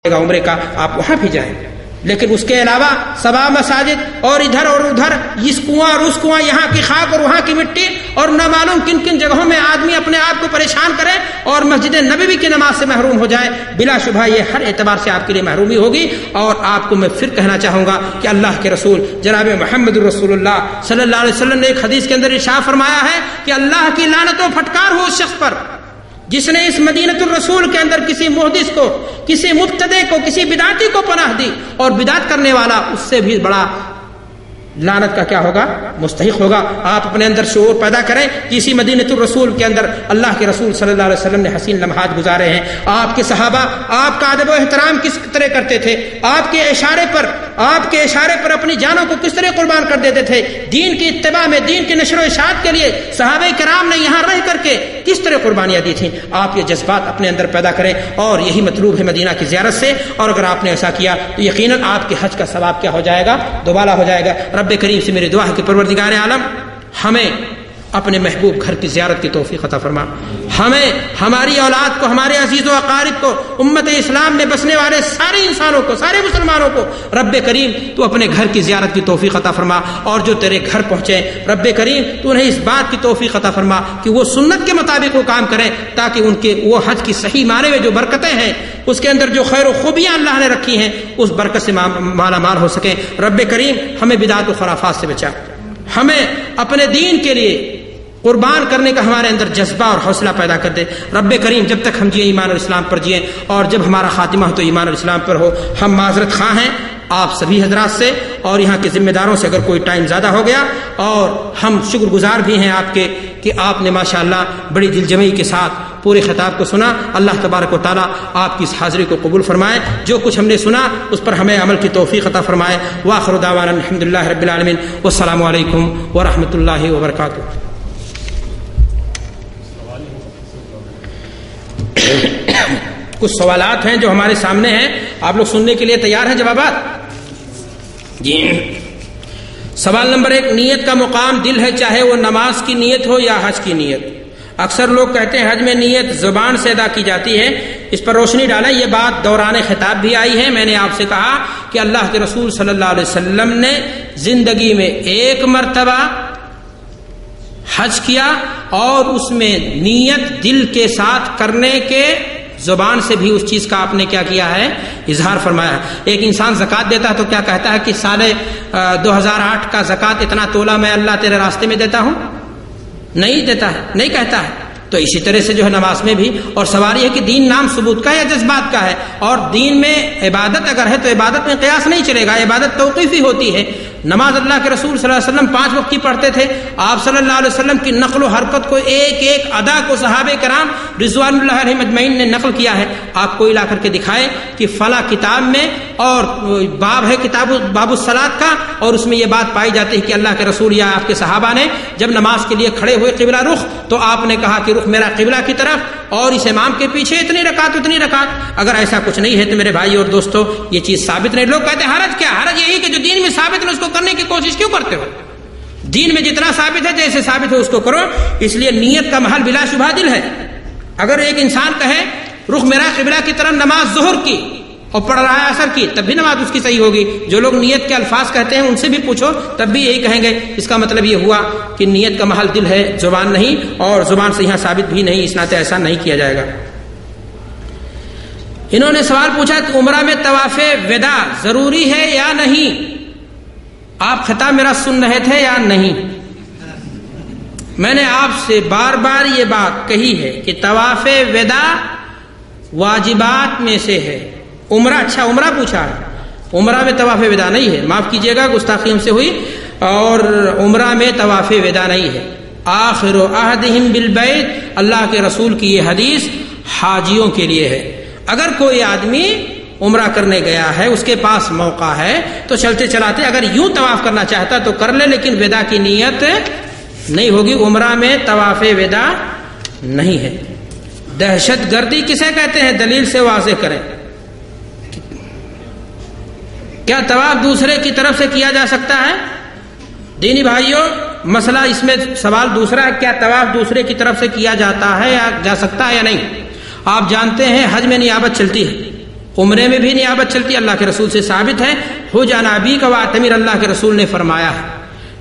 عمرے کا آپ وہاں بھی جائیں، لیکن اس کے علاوہ سبا مساجد اور ادھر اور ادھر اس کنواں اور اس کنواں، یہاں کی خاک اور وہاں کی مٹی، اور نہ معلوم کن کن جگہوں میں آدمی اپنے آپ کو پریشان کرے اور مسجد نبوی کی نماز سے محروم ہو جائے، بلا شبہ یہ ہر اعتبار سے آپ کے لیے محرومی ہوگی۔ اور آپ کو میں پھر کہنا چاہوں گا کہ اللہ کے رسول جناب محمد رسول اللہ صلی اللہ علیہ وسلم نے ایک حدیث کے اندر ارشاد فرمایا ہے کہ اللہ کی لعنت و پھٹکار ہو اس شخص پر جس نے اس مدینۃ الرسول کے اندر کسی محدث کو، کسی مبتدع کو، کسی بدعتی کو پناہ دی، اور بدعت کرنے والا اس سے بھی بڑا لعنت کا کیا ہوگا؟ مستحق ہوگا۔ آپ اپنے اندر شعور پیدا کریں کہ اسی مدینۃ الرسول کے اندر اللہ کے رسول صلی اللہ علیہ وسلم نے حسین لمحات گزارے ہیں۔ آپ کے صحابہ آپ کا ادب و احترام کس طرح کرتے تھے، آپ کے اشارے پر اپنی جانوں کو کس طرح قربان کر دیتے تھے، دین کی اتباع میں، دین کی نشر و اشاعت کے لیے صحابہ کرام نے یہاں رہ کر کے کس طرح قربانیاں دی تھیں۔ آپ یہ جذبات اپنے اندر پیدا کریں، اور یہی مطلوب ہے مدینہ کی زیارت سے۔ اور اگر آپ نے ایسا کیا تو یقیناً آپ کے حج کا ثواب کیا ہو جائے گا؟ دوبالا ہو جائے گا۔ رب کریم سے میری دعا ہے کہ پروردگار عالم ہمیں اپنے محبوب گھر کی زیارت کی توفیق عطا فرما، ہمیں، ہماری اولاد کو، ہمارے عزیز و اقارب کو، امت اسلام میں بسنے والے سارے انسانوں کو، سارے مسلمانوں کو رب کریم تو اپنے گھر کی زیارت کی توفیق عطا فرما، اور جو تیرے گھر پہنچے رب کریم تو انہیں اس بات کی توفیق عطا فرما کہ وہ سنت کے مطابق وہ کام کریں، تاکہ ان کے وہ حج کی صحیح معنی میں جو برکتیں ہیں، اس کے اندر جو خیر و خوبیاں اللہ نے رکھی ہیں، اس برکت سے مالا مال ہو سکیں۔ رب کریم ہمیں بدعات و خرافات سے بچا، ہمیں اپنے دین کے لیے قربان کرنے کا ہمارے اندر جذبہ اور حوصلہ پیدا کر دے۔ رب کریم جب تک ہم جیے ایمان اور اسلام پر جیے، اور جب ہمارا خاتمہ ہو تو ایمان اور اسلام پر ہو۔ ہم معذرت خواہ ہیں آپ سبھی حضرات سے اور یہاں کے ذمہ داروں سے اگر کوئی ٹائم زیادہ ہو گیا، اور ہم شکر گزار بھی ہیں آپ کے کہ آپ نے ماشاءاللہ بڑی دل جمعی کے ساتھ پورے خطاب کو سنا۔ اللہ تبارک و تعالیٰ آپ کی اس حاضری کو قبول فرمائے، جو کچھ ہم نے سنا اس پر ہمیں عمل کی توفیق عطا فرمائے۔ وآخر دعوانا الحمدللہ رب العالمین، والسلام علیکم ورحمۃ اللہ وبرکاتہ۔ کچھ سوالات ہیں جو ہمارے سامنے ہیں، آپ لوگ سننے کے لیے تیار ہیں جوابات؟ جی، سوال نمبر 1، نیت کا مقام دل ہے، چاہے وہ نماز کی نیت ہو یا حج کی نیت۔ اکثر لوگ کہتے ہیں حج میں نیت زبان سے ادا کی جاتی ہے، اس پر روشنی ڈالیں۔ یہ بات دوران خطاب بھی آئی ہے۔ میں نے آپ سے کہا کہ اللہ کے رسول صلی اللہ علیہ وسلم نے زندگی میں ایک مرتبہ حج کیا، اور اس میں نیت دل کے ساتھ کرنے کے، زبان سے بھی اس چیز کا آپ نے کیا کیا ہے؟ اظہار فرمایا ہے۔ ایک انسان زکوٰۃ دیتا ہے تو کیا کہتا ہے کہ سال 2008 کا زکوٰۃ اتنا تولہ میں اللہ تیرے راستے میں دیتا ہوں؟ نہیں دیتا ہے، نہیں کہتا ہے۔ تو اسی طرح سے جو ہے نماز میں بھی، اور سوال یہ ہے کہ دین نام ثبوت کا یا جذبات کا ہے، اور دین میں عبادت اگر ہے تو عبادت میں قیاس نہیں چلے گا، عبادت توقیفی ہوتی ہے۔ نماز اللہ کے رسول صلی اللہ علیہ وسلم 5 وقت کی پڑھتے تھے۔ آپ صلی اللہ علیہ وسلم کی نقل و حرکت کو، ایک ایک ادا کو صحابہ کرام رضوان اللہ علیہم اجمعین نے نقل کیا ہے۔ آپ کوئی لا کر کے دکھائے کہ فلاں کتاب میں، اور باب ہے باب الصلاۃ کا، اور اس میں یہ بات پائی جاتی ہے کہ اللہ کے رسول یا آپ کے صحابہ نے جب نماز کے لیے کھڑے ہوئے قبلہ رخ، تو آپ نے کہا کہ رخ میرا قبلہ کی طرف، اور اس امام کے پیچھے اتنی رکعت۔ اگر ایسا کچھ نہیں ہے تو میرے بھائی اور دوستو یہ چیز ثابت نہیں۔ لوگ کہتے ہیں حرج کیا؟ حرج یہی کہ جو دین میں ثابت ہے اس کو کرنے کی کوشش کیوں کرتے ہو؟ دین میں جتنا ثابت ہے، جیسے ثابت ہے اس کو کرو۔ اس لیے نیت کا محل بلا شبہ دل ہے۔ اگر ایک انسان کہے رخ میرا قبلہ کی طرف نماز ظہر کی، اور پڑھ رہا ہے اثر کی، تب بھی نماز اس کی صحیح ہوگی۔ جو لوگ نیت کے الفاظ کہتے ہیں ان سے بھی پوچھو، تب بھی یہی کہیں گے۔ اس کا مطلب یہ ہوا کہ نیت کا محل دل ہے، زبان نہیں، اور زبان سے یہاں ثابت بھی نہیں، اس ناطے ایسا نہیں کیا جائے گا۔ انہوں نے سوال پوچھا کہ عمرہ میں طواف وداع ضروری ہے یا نہیں؟ آپ خطاب میرا سن رہے تھے یا نہیں؟ میں نے آپ سے بار بار یہ بات کہی ہے کہ طواف وداع واجبات میں سے ہے۔ عمرہ پوچھا ہے، عمرہ میں طواف وداع نہیں ہے، معاف کیجیے گا گستاخی ہم سے ہوئی، اور عمرہ میں طواف وداع نہیں ہے۔ آخر عہدہم بالبیت، اللہ کے رسول کی یہ حدیث حاجیوں کے لیے ہے۔ اگر کوئی آدمی عمرہ کرنے گیا ہے، اس کے پاس موقع ہے تو چلتے چلاتے اگر یوں طواف کرنا چاہتا تو کر لے، لیکن وداع کی نیت نہیں ہوگی۔ عمرہ میں طواف وداع نہیں ہے۔ دہشت گردی کسے کہتے ہیں؟ دلیل سے واضح کریں۔ کیا طواف دوسرے کی طرف سے کیا جا سکتا ہے؟ دینی بھائیوں، مسئلہ اس میں سوال دوسرا ہے، کیا طواف دوسرے کی طرف سے کیا جاتا ہے یا جا سکتا ہے یا نہیں؟ آپ جانتے ہیں حج میں نیابت چلتی ہے، عمرے میں بھی نیابت چلتی، اللہ کے رسول سے ثابت ہے، حج عن ابیک واعتمر، اللہ کے رسول نے فرمایا ہے۔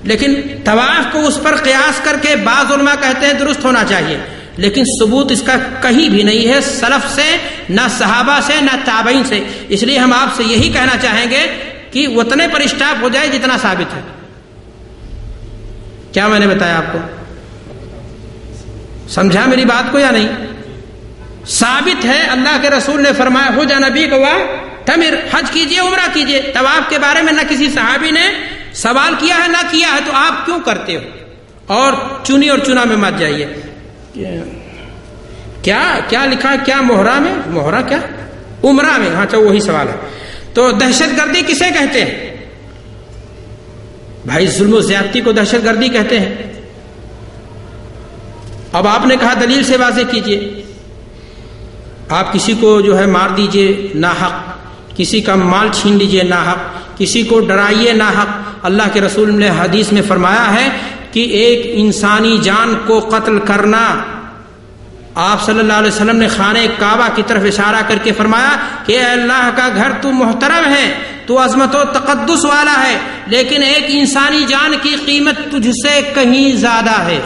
لیکن طواف کو اس پر قیاس کر کے بعض علماء کہتے ہیں درست ہونا چاہیے، لیکن ثبوت اس کا کہیں بھی نہیں ہے، سلف سے نہ صحابہ سے نہ تابعین سے۔ اس لیے ہم آپ سے یہی کہنا چاہیں گے کہ اتنے پر اسٹاپ ہو جائے جتنا ثابت ہے۔ کیا میں نے بتایا آپ کو؟ سمجھا میری بات کو یا نہیں؟ ثابت ہے، اللہ کے رسول نے فرمایا حج عن ابیک واعتمر، حج کیجئے، عمرہ کیجئے۔ طواف کے بارے میں نہ کسی صحابی نے سوال کیا ہے نہ کیا ہے، تو آپ کیوں کرتے ہو؟ اور چنی اور چنا میں مت جائیے۔ کیا لکھا ہے؟ کیا محرم میں؟ محرم کیا؟ عمرہ میں، ہاں چلو وہی سوال ہے۔ تو دہشت گردی کسے کہتے ہیں؟ بھائی ظلم و زیادتی کو دہشت گردی کہتے ہیں۔ اب آپ نے کہا دلیل سے واضح کیجئے۔ آپ کسی کو جو ہے مار دیجئے ناحق، کسی کا مال چھین لیجئے ناحق، کسی کو ڈرائیے ناحق۔ اللہ کے رسول نے حدیث میں فرمایا ہے کہ ایک انسانی جان کو قتل کرنا، آپ صلی اللہ علیہ وسلم نے خانہ کعبہ کی طرف اشارہ کر کے فرمایا کہ اے اللہ کا گھر تو محترم ہے، تو عظمت و تقدس والا ہے، لیکن ایک انسانی جان کی قیمت تجھ سے کہیں زیادہ ہے۔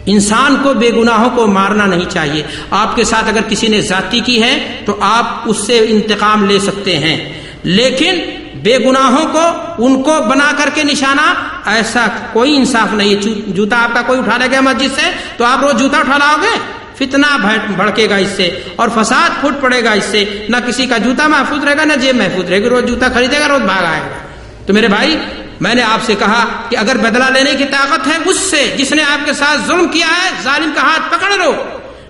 انسان کو بے گناہوں کو مارنا نہیں چاہیے۔ آپ کے ساتھ اگر کسی نے زیادتی کی ہے تو آپ اس سے انتقام لے سکتے ہیں، لیکن بے گناہوں کو ان کو بنا کر کے نشانہ، ایسا کوئی انصاف نہیں ہے۔ جوتا آپ کا کوئی اٹھا لے گیا مسجد سے تو آپ روز جوتا اٹھا لاؤ گے؟ فتنہ بھڑکے گا اس سے اور فساد پھوٹ پڑے گا اس سے۔ نہ کسی کا جوتا محفوظ رہے گا نہ جیب محفوظ رہے گی، روز جوتا خریدے گا روز بھاگ آئے گا۔ تو میرے بھائی میں نے آپ سے کہا کہ اگر بدلہ لینے کی طاقت ہے اس سے جس نے آپ کے ساتھ ظلم کیا ہے، ظالم کا ہاتھ پکڑ لو،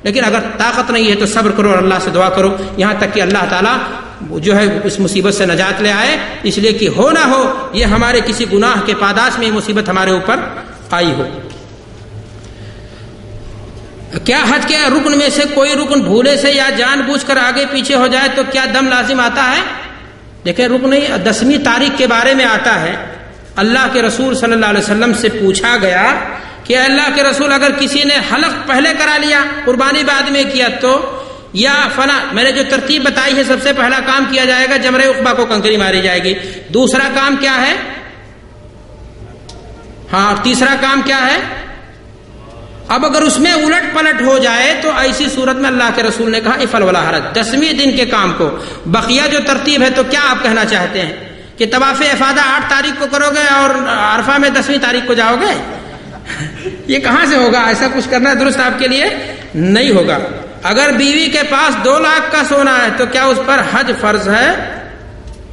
لیکن اگر طاقت نہیں ہے تو صبر کرو اور اللہ سے دعا کرو، یہاں تک کہ اللہ تعالیٰ جو ہے اس مصیبت سے نجات لے آئے، اس لیے کہ ہو نہ ہو یہ ہمارے کسی گناہ کے پاداش میں یہ مصیبت ہمارے اوپر آئی ہو۔ کیا حج کے رکن میں سے کوئی رکن بھولے سے یا جان بوجھ کر آگے پیچھے ہو جائے تو کیا دم لازم آتا ہے؟ دیکھیں رکن 10ویں تاریخ کے بارے میں آتا ہے، اللہ کے رسول صلی اللہ علیہ وسلم سے پوچھا گیا کہ اللہ کے رسول اگر کسی نے حلق پہلے کرا لیا، قربانی بعد میں کیا تو، یا فلاں، میں نے جو ترتیب بتائی ہے سب سے پہلا کام کیا جائے گا جمرہ عقبہ کو کنکری ماری جائے گی، دوسرا کام کیا ہے؟ ہاں تیسرا کام کیا ہے؟ اب اگر اس میں الٹ پلٹ ہو جائے تو ایسی صورت میں اللہ کے رسول نے کہا افعل ولا حرج، 10ویں دن کے کام کو۔ بقیہ جو ترتیب ہے تو کیا آپ کہنا چاہتے ہیں کہ طواف افاضہ 8 تاریخ کو کرو گے اور عرفہ میں 10ویں تاریخ کو جاؤ گے؟ یہ کہاں سے ہوگا؟ ایسا کچھ کرنا درست آپ کے لیے نہیں ہوگا۔ اگر بیوی کے پاس 2 لاکھ کا سونا ہے تو کیا اس پر حج فرض ہے؟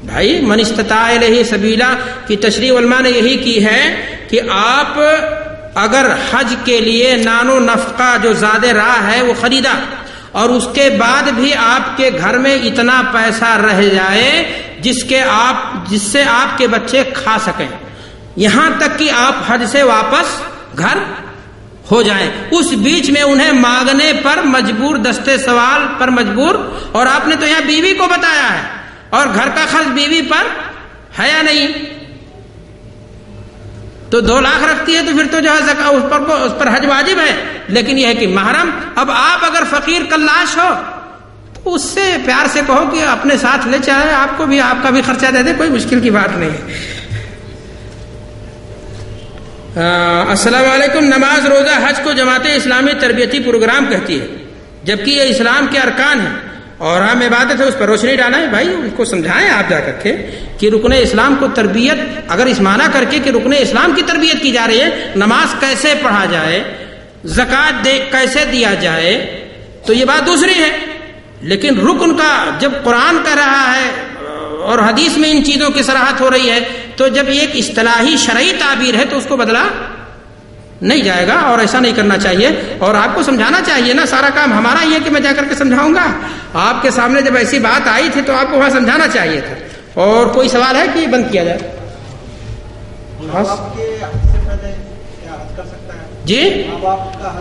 بھائی من استطاع الیہ سبیلا کی تشریح علماء نے یہی کی ہے کہ آپ اگر حج کے لیے نان و نفقہ جو زیادہ راہ ہے وہ خریدا اور اس کے بعد بھی آپ کے گھر میں اتنا پیسہ رہ جائے جس سے آپ کے بچے کھا سکیں، یہاں تک کہ آپ حج سے واپس گھر ہو جائیں، اس بیچ میں انہیں مانگنے پر مجبور، دستے سوال پر مجبور، اور آپ نے تو یہاں بیوی کو بتایا ہے اور گھر کا خرچ بیوی پر ہے یا نہیں؟ تو 2 لاکھ رکھتی ہے تو پھر تو جو ہے اس پر حج واجب ہے، لیکن یہ ہے کہ محرم۔ اب آپ اگر فقیر کلاش ہو تو اس سے پیار سے کہو کہ اپنے ساتھ لے چاہے، آپ کو بھی آپ کا بھی خرچہ دے دے، کوئی مشکل کی بات نہیں ہے۔ السلام علیکم، نماز روزہ حج کو جماعت اسلامی تربیتی پروگرام کہتی ہے جبکہ یہ اسلام کے ارکان ہیں اور ہم عبادت ہے، اس پر روشنی ڈالا ہے۔ بھائی ان کو سمجھائیں آپ جا کر کے کہ رکن اسلام کو تربیت، اگر اس معنی کر کے کہ رکن اسلام کی تربیت کی جا رہی ہے، نماز کیسے پڑھا جائے، زکوٰۃ کیسے دیا جائے، تو یہ بات دوسری ہے، لیکن رکن کا جب قرآن کہہ رہا ہے اور حدیث میں ان چیزوں کی صراحت ہو رہی ہے تو جب ایک اصطلاحی شرعی تعبیر ہے تو اس کو بدلا نہیں جائے گا اور ایسا نہیں کرنا چاہیے، اور آپ کو سمجھانا چاہیے نا، سارا کام ہمارا ہی ہے کہ میں جا کر کے سمجھاؤں گا؟ آپ کے سامنے جب ایسی بات آئی تھی تو آپ کو وہاں سمجھانا چاہیے تھا۔ اور کوئی سوال ہے کہ یہ بند کیا جائے؟ جی،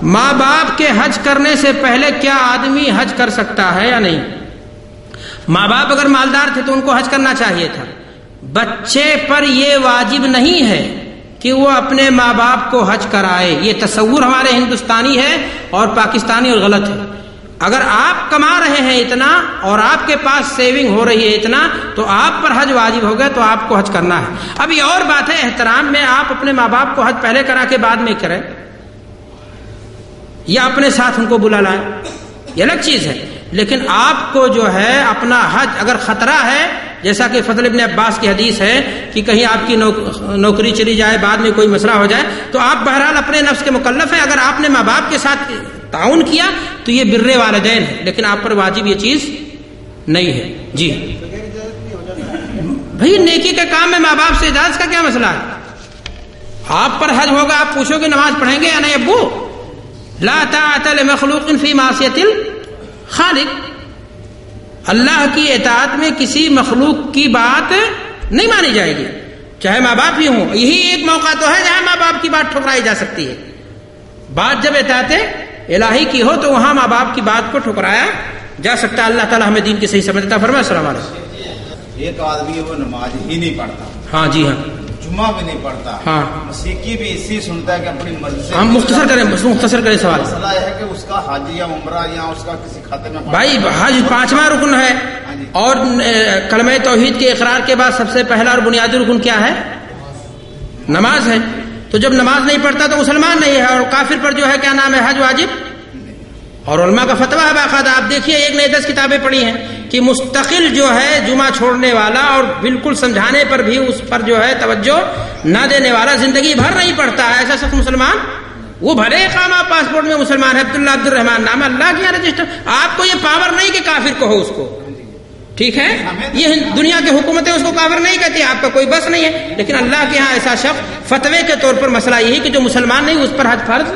ماں باپ کے حج کرنے سے پہلے کیا آدمی حج کر سکتا ہے یا نہیں؟ ماں باپ اگر مالدار تھے تو ان کو حج کرنا چاہیے تھا، بچے پر یہ واجب نہیں ہے کہ وہ اپنے ماں باپ کو حج کرائے، یہ تصور ہمارے ہندوستانی ہے اور پاکستانی اور غلط ہے۔ اگر آپ کما رہے ہیں اتنا اور آپ کے پاس سیونگ ہو رہی ہے اتنا تو آپ پر حج واجب ہو گیا، تو آپ کو حج کرنا ہے۔ اب یہ اور بات ہے احترام میں آپ اپنے ماں باپ کو حج پہلے کرا کے بعد میں کریں یا اپنے ساتھ ان کو بلا لائیں، یہ الگ چیز ہے، لیکن آپ کو جو ہے اپنا حج اگر خطرہ ہے، جیسا کہ فضل ابن عباس کی حدیث ہے کہ کہیں آپ کی نوکری چلی جائے، بعد میں کوئی مسئلہ ہو جائے، تو آپ بہرحال اپنے نفس کے مکلف ہیں۔ اگر آپ نے ماں باپ کے ساتھ تعاون کیا تو یہ بر والدین ہے، لیکن آپ پر واجب یہ چیز نہیں ہے۔ جی بھائی نیکی کے کام میں ماں باپ سے اجازت کا کیا مسئلہ ہے؟ آپ پر حج ہوگا، آپ پوچھو کہ نماز پڑھیں گے یا نہیں ابو؟ لا طاعت لمخلوق فی معصیۃ الخالق، اللہ کی اطاعت میں کسی مخلوق کی بات نہیں مانی جائے گی، چاہے ماں باپ ہی ہوں۔ یہی ایک موقع تو ہے جہاں ماں باپ کی بات ٹھکرائی جا سکتی ہے، بات جب اطاعت الہی کی ہو تو وہاں ماں باپ کی بات کو ٹھکرایا جا سکتا ہے۔ اللہ تعالیٰ ہمیں دین کی صحیح سمجھ عطا فرمائے۔ السلام علیکم۔ ایک آدمی وہ نماز ہی نہیں پڑھتا، ہاں جی ہاں، جمعہ بھی نہیں پڑھتا، ہاں، موسیقی بھی اسی سنتا ہے کہ اپنی مرضی سے۔ ہم مختصر کریں سوال۔ مسئلہ ہے کہ اس کا حج یا عمرہ یا اس کا کسی کھاتے میں بھائی حج 5واں رکن ہے، اور کلمہ توحید کے اقرار کے بعد سب سے پہلا اور بنیادی رکن کیا ہے؟ نماز ہے۔ تو جب نماز نہیں پڑھتا تو مسلمان نہیں ہے، اور کافر پر جو ہے کیا نام ہے؟ حج واجب۔ اور علماء کا فتویٰ ہے باقاعدہ، آپ دیکھیے ایک نے 10 کتابیں پڑھی ہیں کہ مستقل جو ہے جمعہ چھوڑنے والا اور بالکل سمجھانے پر بھی اس پر جو ہے توجہ نہ دینے والا زندگی بھر نہیں پڑھتا ہے، ایسا شخص مسلمان؟ وہ بھلے اقامہ پاسپورٹ میں مسلمان ہے، عبداللہ عبد الرحمان نام، اللہ کے یہاں رجسٹر، آپ کو یہ پاور نہیں کہ کافر کہو اس کو، ٹھیک ہے؟ یہ دنیا کی حکومتیں اس کو کافر نہیں کہتی، آپ کا کوئی بس نہیں ہے، لیکن اللہ کے یہاں ایسا شخص فتوے کے طور پر مسئلہ یہی کہ جو مسلمان نہیں اس پر حج فرض